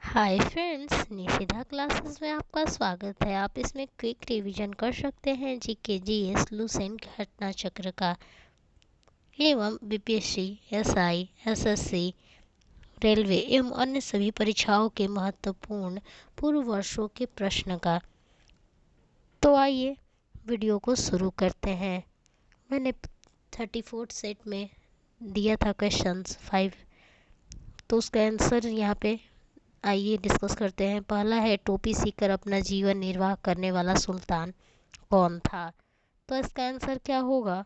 Hi friends, निशिदा classes में आपका स्वागत है। आप इसमें क्विक रिवीजन कर सकते हैं जीके, जीएस, लुसेंट, घटना चक्र का एवं बीपीएससी, एसआई, एसएससी, रेलवे एवं अन्य सभी परीक्षाओं के महत्वपूर्ण पूर्व वर्षों के प्रश्न का। तो आइए वीडियो को शुरू करते हैं। मैंने 34 सेट में दिया था क्वेश्चंस 5, तो उसका आंसर यहाँ पे आइए डिस्कस करते हैं। पहला है, टोपी सीकर अपना जीवन निर्वाह करने वाला सुल्तान कौन था? तो इसका आंसर क्या होगा?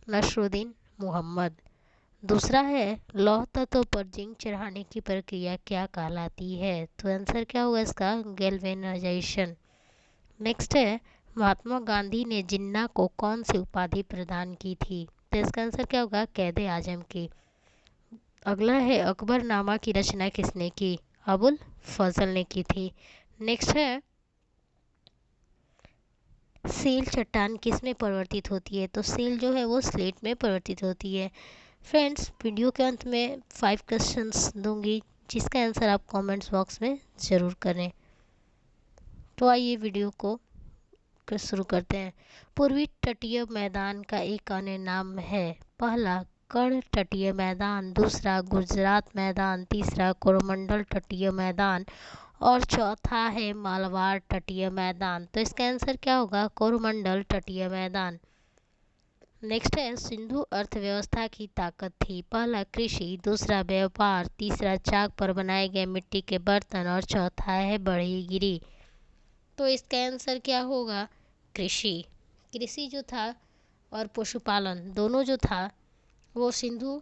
नसरुद्दीन मोहम्मद। दूसरा है, लौह तत्व पर जिंक चढ़ाने की प्रक्रिया क्या कहलाती है? तो आंसर क्या होगा इसका? गैल्वेनाइजेशन। नेक्स्ट है, महात्मा गांधी ने जिन्ना को कौन सी उपाधि प्रदान की थी? तो इसका आंसर क्या होगा? कैदे आजम की। अगला है, अकबरनामा की रचना किसने की? अबुल फजल ने की थी। नेक्स्ट है, सील चट्टान किस में परिवर्तित होती है? तो सील जो है वो स्लेट में परिवर्तित होती है। फ्रेंड्स, वीडियो के अंत में 5 क्वेश्चंस दूंगी जिसका आंसर आप कमेंट्स बॉक्स में ज़रूर करें। तो आइए वीडियो को शुरू करते हैं। पूर्वी तटीय मैदान का एक अन्य नाम है। पहला, कर्ण तटीय मैदान। दूसरा, गुजरात मैदान। तीसरा, कोरोमंडल तटीय मैदान। और चौथा है मालवाड़ तटीय मैदान। तो इसका आंसर क्या होगा? कोरोमंडल तटीय मैदान। नेक्स्ट है, सिंधु अर्थव्यवस्था की ताकत थी। पहला, कृषि। दूसरा, व्यापार। तीसरा, चाक पर बनाए गए मिट्टी के बर्तन। और चौथा है बढ़ईगिरी। तो इसका आंसर क्या होगा? कृषि। कृषि जो था और पशुपालन दोनों जो था वो सिंधु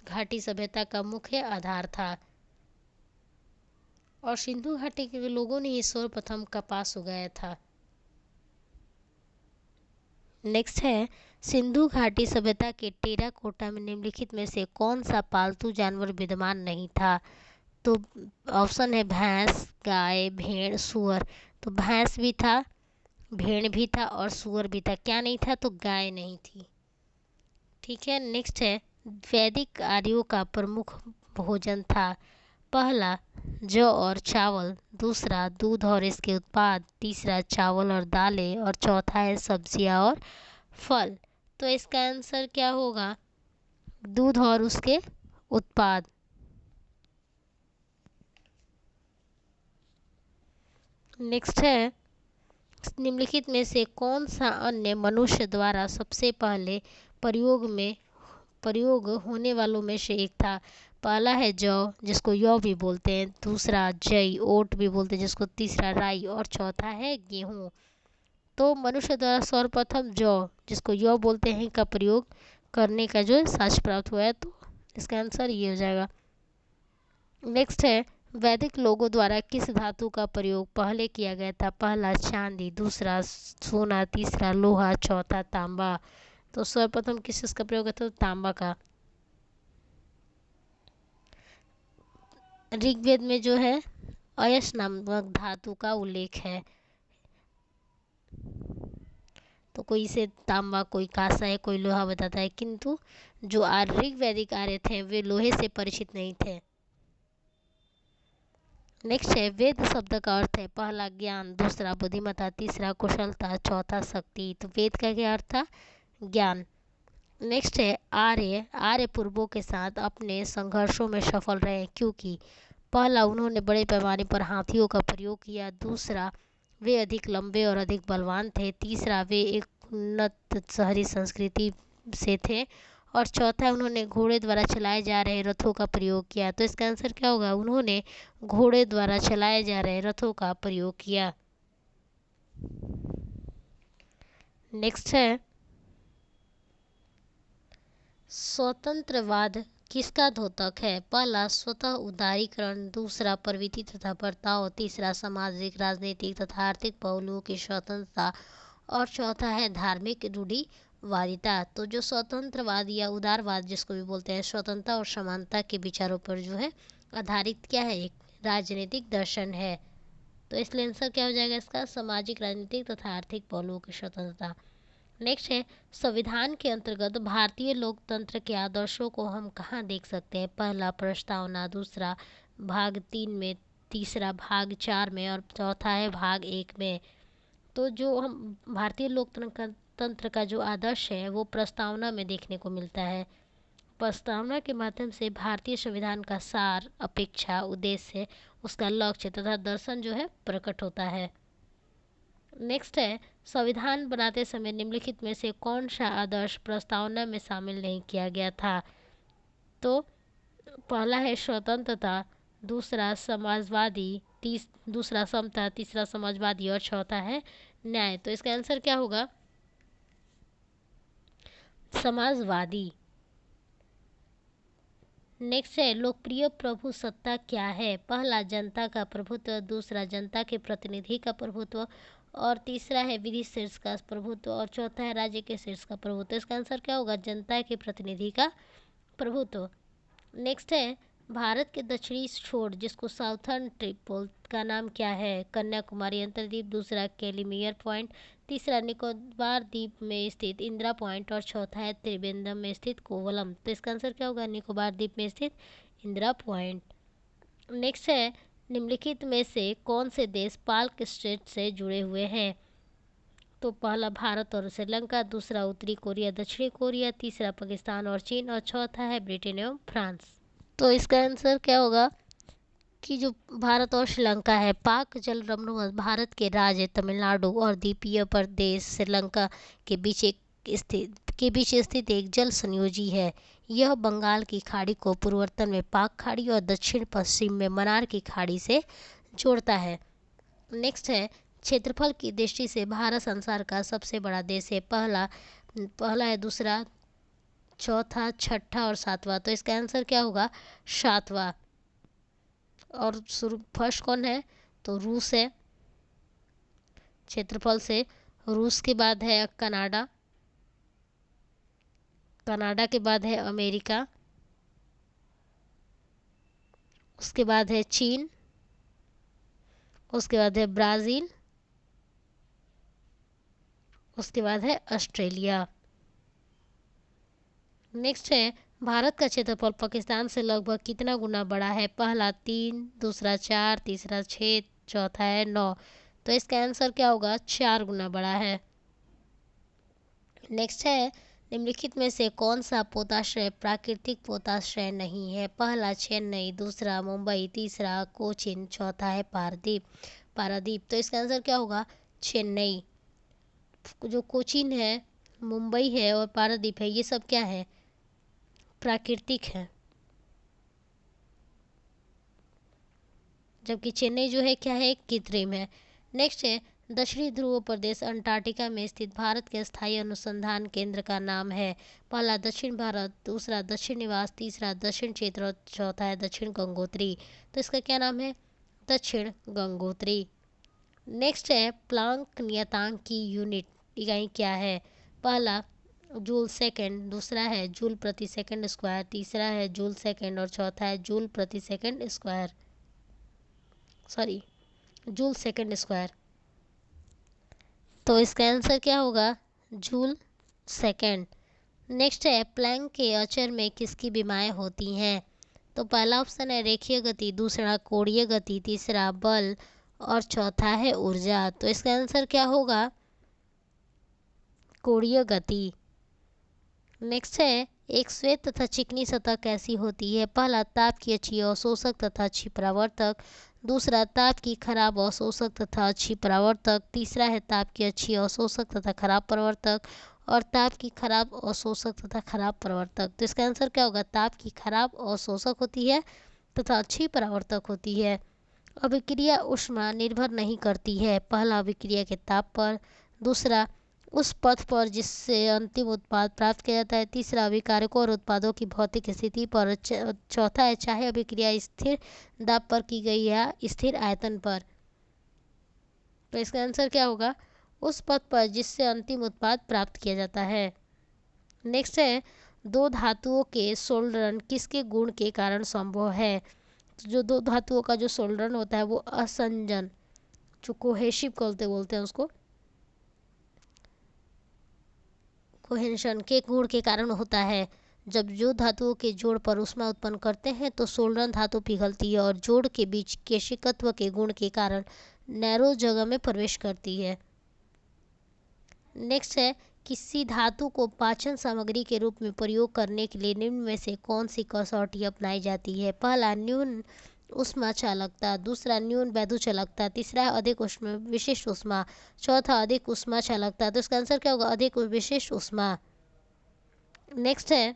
घाटी सभ्यता का मुख्य आधार था। और सिंधु घाटी के लोगों ने ही सर्वप्रथम कपास उगाया था। नेक्स्ट है, सिंधु घाटी सभ्यता के टेराकोटा में निम्नलिखित में से कौन सा पालतू जानवर विद्यमान नहीं था? तो ऑप्शन है भैंस, गाय, भेड़, सुअर। तो भैंस भी था, भेड़ भी था और सुअर भी था। क्या नहीं था? तो गाय नहीं थी। ठीक है। नेक्स्ट है, वैदिक आर्यों का प्रमुख भोजन था। पहला, जौ और चावल। दूसरा, दूध और इसके उत्पाद। तीसरा, चावल और दालें। और चौथा है सब्जियां और फल। तो इसका आंसर क्या होगा? दूध और उसके उत्पाद। नेक्स्ट है, निम्नलिखित में से कौन सा अन्य मनुष्य द्वारा सबसे पहले प्रयोग होने वालों में से एक था? पहला है जौ, जिसको यौ भी बोलते हैं। दूसरा, जई, ओट भी बोलते हैं जिसको। तीसरा, राई। और चौथा है गेहूं। तो मनुष्य द्वारा सर्वप्रथम जौ, जिसको यौ बोलते हैं, का प्रयोग करने का जो साक्ष्य प्राप्त हुआ है। तो इसका आंसर ये हो जाएगा। नेक्स्ट है, वैदिक लोगों द्वारा किस धातु का प्रयोग पहले किया गया था? पहला, चांदी। दूसरा, सोना। तीसरा, लोहा। चौथा, तांबा। तो सर्वप्रथम किस चीज का प्रयोग होता है? तांबा का। ऋग्वेद में जो है अयस नामक धातु का उल्लेख है। तो कोई इसे तांबा, कोई कांसा है, कोई लोहा बताता है, किंतु जो ऋग्वैदिक आर्य थे वे लोहे से परिचित नहीं थे। नेक्स्ट है, वेद शब्द का अर्थ है। पहला, ज्ञान। दूसरा, बुद्धिमत्ता। तीसरा, कुशलता। चौथा, शक्ति। तो वेद का क्या अर्थ था? ज्ञान। नेक्स्ट है, आर्य। आर्य पूर्वों के साथ अपने संघर्षों में सफल रहे क्योंकि पहला, उन्होंने बड़े पैमाने पर हाथियों का प्रयोग किया। दूसरा, वे अधिक लंबे और अधिक बलवान थे। तीसरा, वे एक उन्नत शहरी संस्कृति से थे। और चौथा, उन्होंने घोड़े द्वारा चलाए जा रहे रथों का प्रयोग किया। तो इसका आंसर क्या होगा? उन्होंने घोड़े द्वारा चलाए जा रहे रथों का प्रयोग किया। नेक्स्ट है, स्वतंत्रवाद किसका द्योतक है? पहला, स्वतः उदारीकरण। दूसरा, प्रवृत्ति तथा बर्ताव। तीसरा, सामाजिक, राजनीतिक तथा आर्थिक पहलुओं की स्वतंत्रता। और चौथा है धार्मिक रूढ़िवादिता। तो जो स्वतंत्रवाद या उदारवाद जिसको भी बोलते हैं, स्वतंत्रता और समानता के विचारों पर जो है आधारित क्या है? एक राजनीतिक दर्शन है। तो इसलिए आंसर क्या हो जाएगा इसका? सामाजिक, राजनीतिक तथा आर्थिक पहलुओं की स्वतंत्रता। नेक्स्ट है, संविधान के अंतर्गत भारतीय लोकतंत्र के आदर्शों को हम कहाँ देख सकते हैं? पहला, प्रस्तावना। दूसरा, भाग 3 में तीसरा भाग 4 में और चौथा है भाग 1 में। तो जो हम भारतीय लोकतंत्र तंत्र का जो आदर्श है वो प्रस्तावना में देखने को मिलता है। प्रस्तावना के माध्यम से भारतीय संविधान का सार, अपेक्षा, उद्देश्य, उसका लक्ष्य तथा दर्शन जो है प्रकट होता है। नेक्स्ट है, संविधान बनाते समय निम्नलिखित में से कौन सा आदर्श प्रस्तावना में शामिल नहीं किया गया था? तो पहला है स्वतंत्रता, दूसरा समाजवादी, दूसरा समता, तीसरा समाजवादी और चौथा है न्याय। तो इसका आंसर क्या होगा? समाजवादी। नेक्स्ट है, लोकप्रिय प्रभु सत्ता क्या है? पहला जनता का प्रभुत्व, दूसरा जनता के प्रतिनिधि का प्रभुत्व और तीसरा है विधि शीर्ष का प्रभुत्व और चौथा है राज्य के शीर्ष का प्रभुत्व। इसका आंसर क्या होगा? जनता के प्रतिनिधि का प्रभुत्व। नेक्स्ट है, भारत के दक्षिणी छोर जिसको साउथर्न ट्रिप का नाम क्या है? कन्याकुमारी अंतर्द्वीप, दूसरा कैलिमियर पॉइंट, तीसरा निकोबार द्वीप में स्थित इंदिरा पॉइंट और चौथा है त्रिवेंद्रम में स्थित कोवलम। तो इसका आंसर क्या होगा? निकोबार द्वीप में स्थित इंदिरा पॉइंट। नेक्स्ट है, निम्नलिखित में से कौन से देश पाक स्टेट से जुड़े हुए हैं? तो पहला भारत और श्रीलंका, दूसरा उत्तरी कोरिया, दक्षिणी कोरिया, तीसरा पाकिस्तान और चीन और चौथा है ब्रिटेन एवं फ्रांस। तो इसका आंसर क्या होगा कि जो भारत और श्रीलंका है, पाक जल रमणुवत भारत के राज्य तमिलनाडु और द्वीपीय प्रदेश श्रीलंका के बीच स्थित एक जल संयोजी है। यह बंगाल की खाड़ी को पूर्वोत्तर में पाक खाड़ी और दक्षिण पश्चिम में मन्नार की खाड़ी से जोड़ता है। नेक्स्ट है, क्षेत्रफल की दृष्टि से भारत संसार का सबसे बड़ा देश है। पहला है, दूसरा, चौथा, छठा और सातवां। तो इसका आंसर क्या होगा? सातवां। और फर्स्ट कौन है? तो रूस है क्षेत्रफल से। रूस के बाद है कनाडा, कनाडा के बाद है अमेरिका, उसके बाद है चीन, उसके बाद है ब्राज़ील, उसके बाद है ऑस्ट्रेलिया। नेक्स्ट है, भारत का क्षेत्रफल पाकिस्तान से लगभग कितना गुना बड़ा है? पहला 3, दूसरा 4, तीसरा 6, चौथा है 9। तो इसका आंसर क्या होगा? 4 गुना बड़ा है। नेक्स्ट है, निम्नलिखित में से कौन सा पोताश्रय प्राकृतिक पोताश्रय नहीं है? पहला चेन्नई, दूसरा मुंबई, तीसरा कोचीन, चौथा है पारादीप। तो इसका आंसर क्या होगा? चेन्नई। जो कोचीन है, मुंबई है और पारादीप है, ये सब क्या है? प्राकृतिक है। जबकि चेन्नई जो है क्या है? कृत्रिम है। नेक्स्ट है, दक्षिणी ध्रुव प्रदेश अंटार्कटिका में स्थित भारत के स्थायी अनुसंधान केंद्र का नाम है। पहला दक्षिण भारत, दूसरा दक्षिण निवास, तीसरा दक्षिण क्षेत्र और चौथा है दक्षिण गंगोत्री। तो इसका क्या नाम है? दक्षिण गंगोत्री। नेक्स्ट है, प्लांक नियतांक की यूनिट इकाई क्या है? पहला जूल सेकेंड, दूसरा है जूल प्रति सेकंड स्क्वायर, तीसरा है जूल सेकेंड और चौथा है जूल प्रति second square, joule second square. तो इसका आंसर क्या होगा? Joule second. नेक्स्ट है, प्लैंक के अचर में किसकी विमाएँ होती हैं? तो पहला ऑप्शन है रेखीय गति, दूसरा कोणीय गति, तीसरा बल और चौथा है ऊर्जा। तो इसका आंसर क्या होगा? कोणीय गति। नेक्स्ट है, एक श्वेत तथा चिकनी सतह कैसी होती है? पहला ताप की अच्छी अवशोषक तथा अच्छी परावर्तक, दूसरा ताप की खराब अवशोषक तथा अच्छी परावर्तक, तीसरा है ताप की अच्छी अवशोषक तथा खराब परावर्तक और ताप की खराब अवशोषक तथा खराब परावर्तक। तो इसका आंसर क्या होगा? ताप की खराब अवशोषक होती है तथा अच्छी परावर्तक होती है। अभिक्रिया ऊष्मा निर्भर नहीं करती है। पहला अभिक्रिया के ताप पर, दूसरा उस पथ पर जिससे अंतिम उत्पाद प्राप्त किया जाता है, तीसरा अभिकारकों और उत्पादों की भौतिक स्थिति पर, चौथा है चाहे अभिक्रिया स्थिर दाब पर की गई या स्थिर आयतन पर। तो इसका आंसर क्या होगा? उस पथ पर जिससे अंतिम उत्पाद प्राप्त किया जाता है। नेक्स्ट है, दो धातुओं के सोल्डरन किसके गुण के कारण संभव है? तो जो दो धातुओं का जो सोल्डरन होता है वो असंजन, जो कोहेसिव बोलते हैं उसको, कोहेंशन के गुण के कारण होता है। जब जो धातुओं के जोड़ पर ऊष्मा उत्पन्न करते हैं तो सोलरन धातु पिघलती है और जोड़ के बीच केशिकत्व के गुण के कारण नैरो जगह में प्रवेश करती है। नेक्स्ट है, किसी धातु को पाचन सामग्री के रूप में प्रयोग करने के लिए निम्न में से कौन सी कसौटी अपनाई जाती है? पहला, न्यून ऊष्मा चालकता, दूसरा न्यून वैद्युत चालकता, तीसरा है अधिक ऊष्मा विशिष्ट ऊष्मा, चौथा अधिक ऊष्मा चालकता। तो इसका आंसर क्या होगा? अधिक विशिष्ट ऊष्मा। नेक्स्ट है,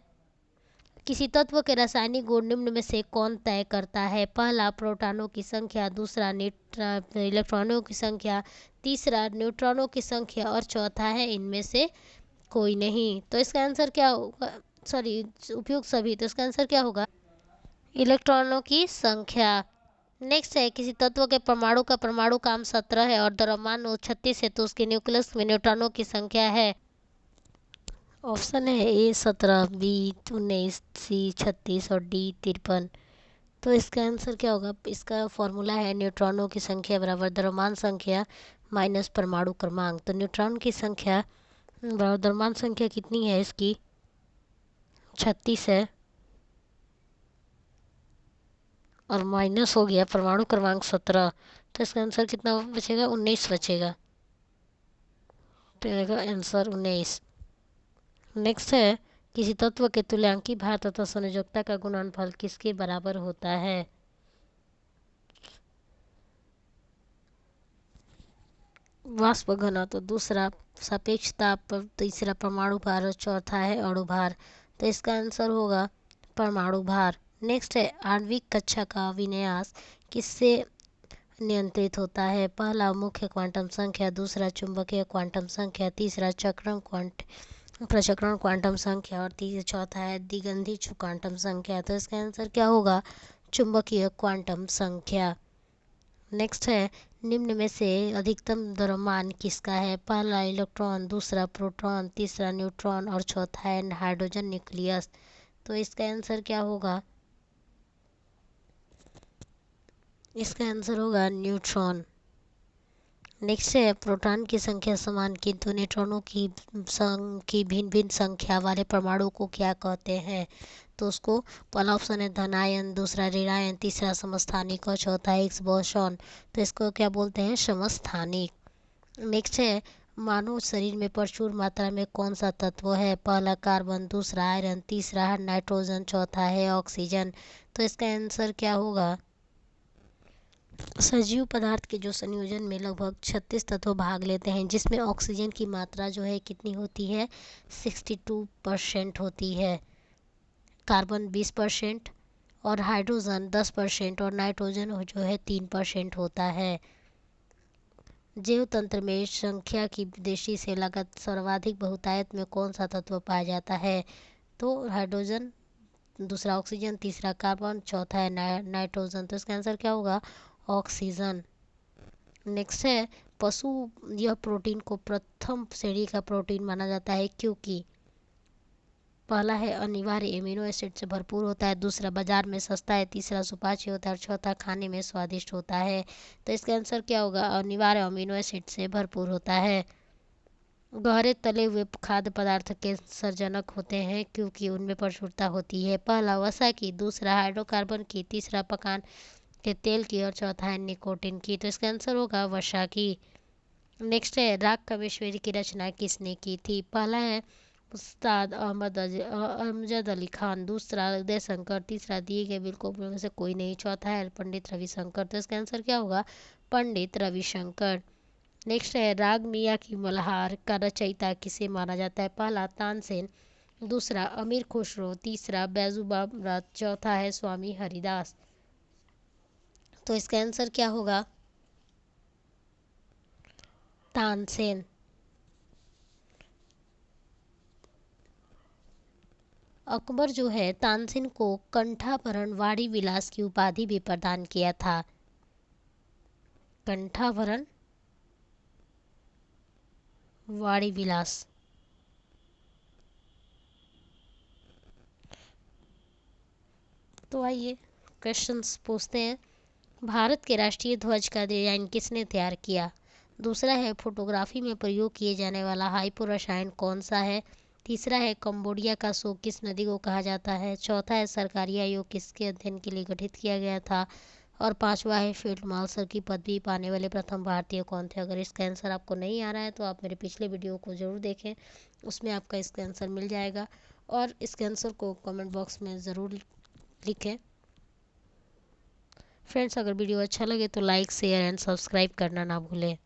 किसी तत्व के रासायनिक गुण निम्न में से कौन तय करता है? पहला, प्रोटॉनों की संख्या, दूसरा इलेक्ट्रॉनों की संख्या, तीसरा न्यूट्रॉनों की संख्या और चौथा है इनमें से कोई नहीं। तो इसका आंसर क्या होगा? सॉरी, उपयुक्त सभी। तो इसका आंसर क्या होगा? इलेक्ट्रॉनों की संख्या। नेक्स्ट है, किसी तत्व के परमाणु का परमाणु क्रम 17 है और द्रव्यमान 36 है तो उसके न्यूक्लियस में न्यूट्रॉनों की संख्या है। ऑप्शन है ए 17, बी 19, सी 36 और डी 53। तो इसका आंसर क्या होगा? इसका फॉर्मूला है न्यूट्रॉनों की संख्या बराबर द्रव्यमान संख्या माइनस परमाणु क्रमांक। तो न्यूट्रॉन की संख्या बराबर द्रव्यमान संख्या कितनी है इसकी? 36 है और माइनस हो गया परमाणु क्रमांक 17। तो इसका आंसर कितना बचेगा? 19 बचेगा। तो आंसर 19। नेक्स्ट है, किसी तत्व के तुल्यांकी भार तथा संयोजकता का गुणनफल किसके बराबर होता है? वाष्प घनत्व, दूसरा सापेक्ष ताप, तीसरा परमाणु भार और चौथा है अणु भार। तो इसका आंसर होगा परमाणु भार। नेक्स्ट है, आणविक कक्षा का विन्यास किससे नियंत्रित होता है? पहला, मुख्य क्वांटम संख्या, दूसरा चुंबकीय क्वांटम संख्या, तीसरा प्रचक्रण क्वांटम संख्या और चौथा है दिगंधी क्वांटम संख्या। तो इसका आंसर क्या होगा? चुंबकीय क्वांटम संख्या। नेक्स्ट है, निम्न में से अधिकतम द्रव्यमान किसका है? पहला इलेक्ट्रॉन, दूसरा प्रोटॉन, तीसरा न्यूट्रॉन और चौथा है हाइड्रोजन न्यूक्लियस। तो इसका आंसर क्या होगा? इसका आंसर होगा न्यूट्रॉन। नेक्स्ट है, प्रोटॉन की संख्या समान किंतु न्यूट्रॉनों की भिन्न भिन्न संख्या वाले परमाणु को क्या कहते हैं? तो उसको पहला ऑप्शन है धनायन, दूसरा ऋणायन, तीसरा समस्थानिक और चौथा हिग्स बोसॉन। तो इसको क्या बोलते हैं? समस्थानिक। नेक्स्ट है, मानव शरीर में प्रचुर मात्रा में कौन सा तत्व है? पहला कार्बन, दूसरा आयरन, तीसरा है नाइट्रोजन, चौथा है ऑक्सीजन। तो इसका आंसर क्या होगा? सजीव पदार्थ के जो संयोजन में लगभग 36 तत्व भाग लेते हैं जिसमें ऑक्सीजन की मात्रा जो है कितनी होती है? 62% होती है, कार्बन 20% और हाइड्रोजन 10% और नाइट्रोजन जो है 3% होता है। जैव तंत्र में संख्या की दृष्टि से लगातार सर्वाधिक बहुतायत में कौन सा तत्व पाया जाता है? तो हाइड्रोजन, दूसरा ऑक्सीजन, तीसरा कार्बन, चौथा है नाइट्रोजन। तो इसका आंसर क्या होगा? ऑक्सीजन। नेक्स्ट है, पशु यह प्रोटीन को प्रथम श्रेणी का प्रोटीन माना जाता है क्योंकि पहला है अनिवार्य एमिनो एसिड से भरपूर होता है, दूसरा बाजार में सस्ता है, तीसरा सुपाच्य होता है और चौथा खाने में स्वादिष्ट होता है। तो इसका आंसर क्या होगा? अनिवार्य अमीनो एसिड से भरपूर होता है। गहरे तले हुए खाद्य पदार्थ के सर्जनक होते हैं क्योंकि उनमें प्रचुरता होती है। पहला वसा की, दूसरा हाइड्रोकार्बन की, तीसरा पकान के तेल की और चौथा है निकोटीन की। तो इसका आंसर होगा वसा की। नेक्स्ट है, राग कामेश्वरी की रचना किसने की थी? पहला है उस्ताद अमजद अली खान, दूसरा उदय शंकर, तीसरा दिए गए विकल्पों में से कोई नहीं, चौथा है पंडित रविशंकर। तो इसका आंसर क्या होगा? पंडित रविशंकर। नेक्स्ट है, राग मियाँ की मल्हार का रचयिता किसे माना जाता है? पहला तानसेन, दूसरा अमीर खुसरो, तीसरा बैजू बाबरा, चौथा है स्वामी हरिदास। तो इसका आंसर क्या होगा? तानसेन। अकबर जो है तानसेन को कंठाभरण वाणी विलास की उपाधि भी प्रदान किया था। कंठाभरण वाणी विलास। तो आइए क्वेश्चंस पूछते हैं। भारत के राष्ट्रीय ध्वज का डिजाइन किसने तैयार किया? दूसरा है, फोटोग्राफी में प्रयोग किए जाने वाला हाइपो रसायन कौन सा है? तीसरा है कंबोडिया का शोक किस नदी को कहा जाता है। चौथा है सरकारी आयोग किसके अध्ययन के लिए गठित किया गया था। और पांचवा है फील्ड मार्शल की पदवी पाने वाले प्रथम भारतीय कौन थे। अगर इसका आंसर आपको नहीं आ रहा है तो आप मेरे पिछले वीडियो को ज़रूर देखें, उसमें आपका इसका आंसर मिल जाएगा। और इसके आंसर को कमेंट बॉक्स में ज़रूर लिखें। फ्रेंड्स, अगर वीडियो अच्छा लगे तो लाइक शेयर एंड सब्सक्राइब करना ना भूलें।